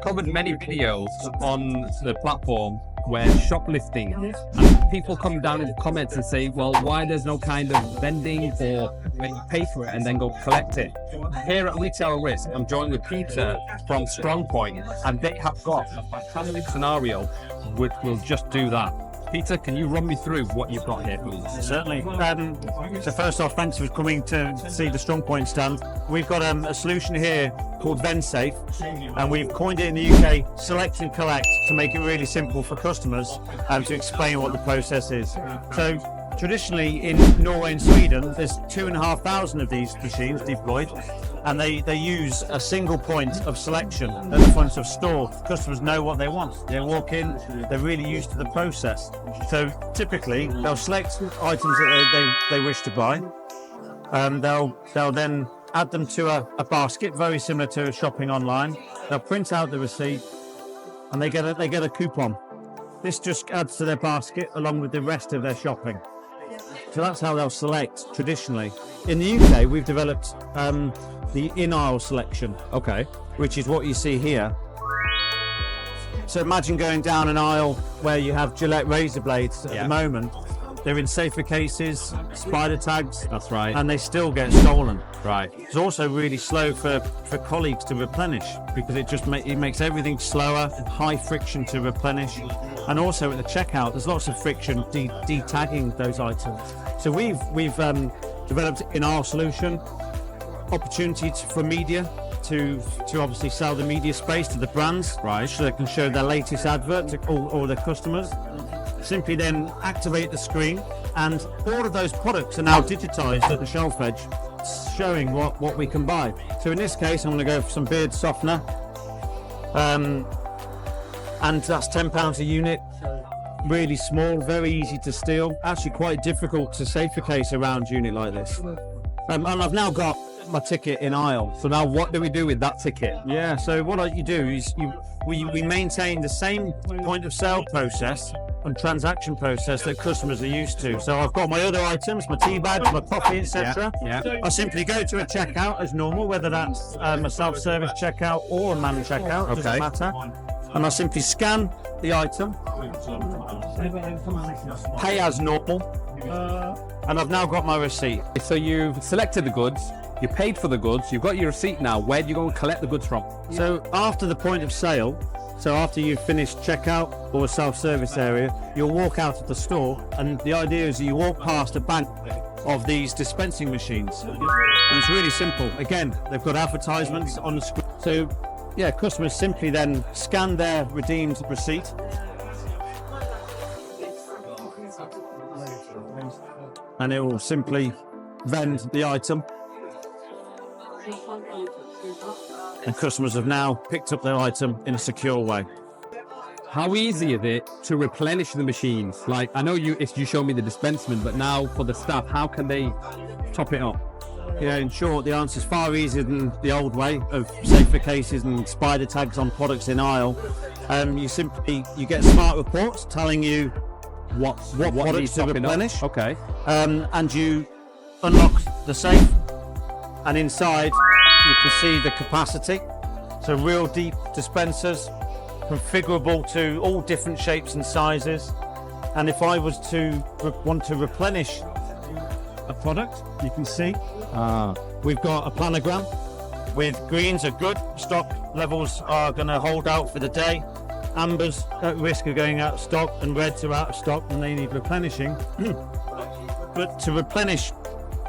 covered many videos on the platform where shoplifting, and people come down in the comments and say, well, why there's no kind of vending or when you pay for it and then go collect it. Here at Retail Risk, I'm joined with Peter from StrongPoint, and they have got a fantastic scenario which will just do that. Peter, can you run me through what you've got here, please? Certainly. So first off, thanks for coming to see the StrongPoint stand. We've got a solution here called Vensafe, and we've coined it in the UK, select and collect, to make it really simple for customers and to explain what the process is. So traditionally in Norway and Sweden, there's 2,500 of these machines deployed, and they use a single point of selection at the front of store. Customers know what they want. They walk in, they're really used to the process. So typically, they'll select items that they wish to buy. They'll then add them to a basket, very similar to shopping online. They'll print out the receipt, and they get a coupon. This just adds to their basket along with the rest of their shopping. So that's how they'll select traditionally. In the UK, we've developed the in-aisle selection, Okay. which is what you see here. So imagine going down an aisle where you have Gillette razor blades at the moment. They're in safer cases, spider tags. That's right. And they still get stolen. Right. It's also really slow for colleagues to replenish, because it makes everything slower, high friction to replenish. And also at the checkout, there's lots of friction de-tagging those items. So we've developed in our solution opportunities for media to obviously sell the media space to the brands, Right. so they can show their latest advert to all their customers. Simply then activate the screen, and all of those products are now digitized at the shelf edge, showing what we can buy. So in this case, I'm going to go for some beard softener, and that's £10 a unit. Really small, very easy to steal. Actually quite difficult to safer case a round unit like this. And I've now got my ticket in aisle. So now what do we do with that ticket? Yeah, so what you do is we maintain the same point of sale process and transaction process that customers are used to. So I've got my other items, my tea bags, my coffee, etc. Yeah. I simply go to a checkout as normal, whether that's a self-service checkout or a manned checkout, Okay. doesn't matter. And I simply scan the item, pay as normal, and I've now got my receipt. So you've selected the goods, you paid for the goods, you've got your receipt now. Where do you go and collect the goods from? So after the point of sale, so after you've finished checkout or a self-service area, you'll walk out of the store, and the idea is that you walk past a bank of these dispensing machines. And it's really simple. Again, they've got advertisements on the screen. So yeah, customers simply then scan their redeemed receipt, and it will simply vend the item. And customers have now picked up their item in a secure way. How easy is it to replenish the machines? Like, I know you showed me the dispensement, but now for the staff, how can they top it up? Yeah, in short, the answer is far easier than the old way of safer cases and spider tags on products in aisle. You get smart reports telling you what products needs to topping up? replenish. Okay. And you unlock the safe, and inside you can see the capacity. So real deep dispensers, configurable to all different shapes and sizes. And if I was to want to replenish a product, you can see we've got a planogram with greens are good, stock levels are going to hold out for the day, ambers at risk of going out of stock, and reds are out of stock and they need replenishing. But to replenish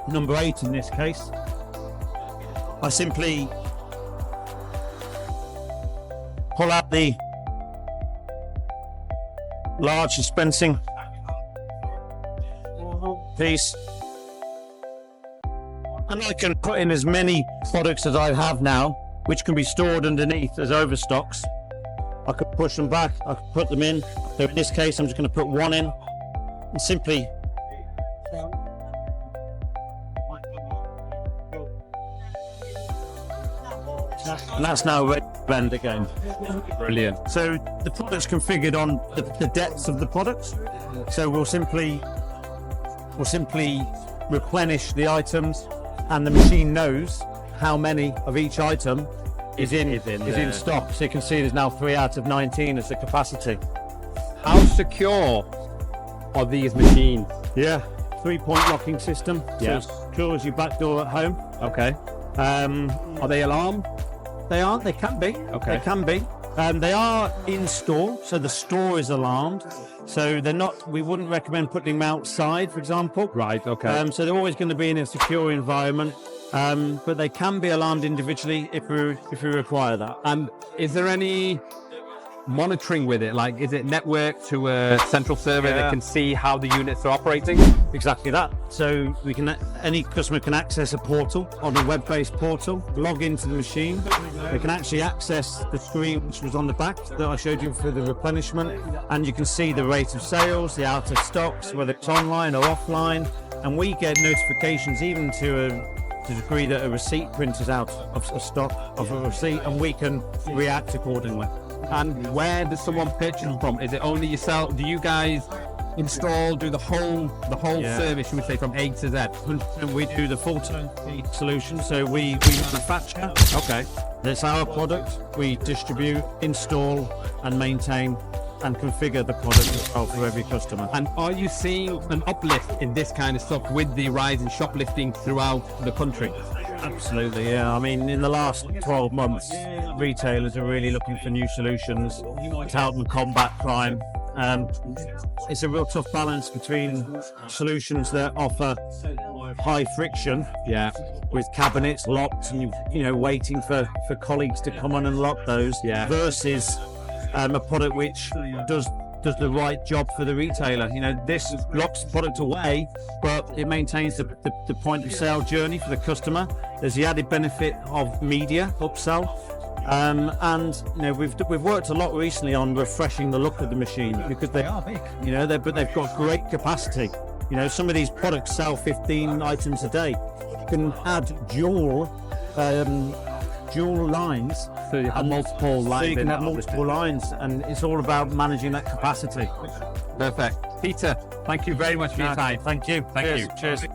number 8 in this case, I simply pull out the large dispensing piece, and I can put in as many products as I have now, which can be stored underneath as overstocks. I could push them back, I could put them in. So in this case, I'm just going to put one in and simply and that's now ready to blend again. Brilliant. So the product's configured on the depths of the products. So we'll simply replenish the items, and the machine knows how many of each item is in stock. So you can see there's now 3 out of 19 as the capacity. How secure are these machines? Yeah, 3-point locking system. Yeah. So as secure as your back door at home. Okay. Are they alarmed? They aren't. They can be. Okay. They can be. They are in store, so the store is alarmed. So they're not. We wouldn't recommend putting them outside, for example. Right. Okay. So they're always going to be in a secure environment. But they can be alarmed individually if we require that. And is there any monitoring with it? Like, is it networked to a central server that can see how the units are operating? Exactly that. So any customer can access a portal on a web-based portal, log into the machine. They can actually access the screen which was on the back that I showed you for the replenishment, and you can see the rate of sales, the out of stocks, whether it's online or offline, and we get notifications even to the degree that a receipt printers out of stock of a receipt, and we can react accordingly. And where does someone purchase them from? Is it only yourself? Do you guys install, do the whole service, should we say, from A to Z? And we do the full turnkey solution, so we manufacture. Okay. It's our product. We distribute, install, and maintain and configure the product as well for every customer. And are you seeing an uplift in this kind of stuff with the rise in shoplifting throughout the country? Absolutely, yeah. I mean, in the last 12 months, retailers are really looking for new solutions to help them combat crime. It's a real tough balance between solutions that offer high friction, with cabinets locked and waiting for colleagues to come on and lock those, versus a product which does the right job for the retailer. This locks the product away, but it maintains the point of sale journey for the customer. There's the added benefit of media upsell. And we've worked a lot recently on refreshing the look of the machine because they are big, but they've got great capacity. Some of these products sell 15 items a day. You can add dual lines. So you have multiple lines. So you can have multiple lines, and it's all about managing that capacity. Perfect. Peter, thank you very much for your time. Thank you. Thank you. Cheers.